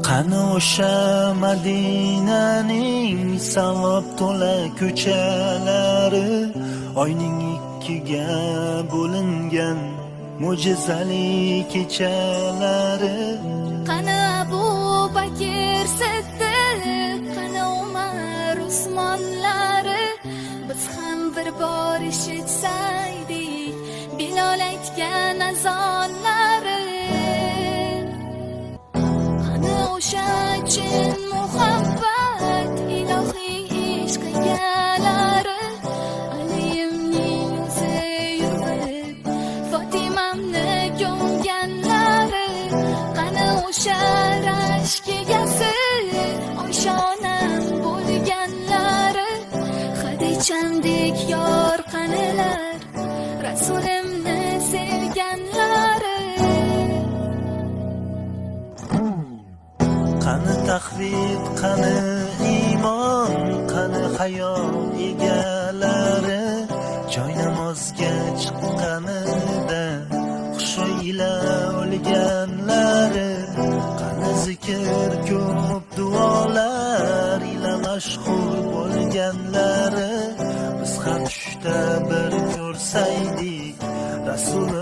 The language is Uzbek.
Qani o'sha Madinaning savob to'la ko'chalari, oyning ikkiga bo'lingan mo'jizali kechalari. Qani Abu Bakr Siddiq, qani Umar Usmonlari, biz ham bir bor eshitsaydik Bilol aytgan azonlari. Qani o'sha chin muhabbat, ilohiy ishq egalari, Aliyimning yuzi yuvib Fotimamni ko'mganlari. Qani o'sha rashk egasi, oshonam bo'lganlari, Xadichamdek yor qanilar, Rasulimni sevganlari. Qani taqvid, qani iymon, qani hayo egalari, joy namozga chiqqanida hushi ila o'lganlari. Qani zikr ko'p duolar ila mashhur bo'lganlari. Biz ham tushda bir ko'rsaydik Rasul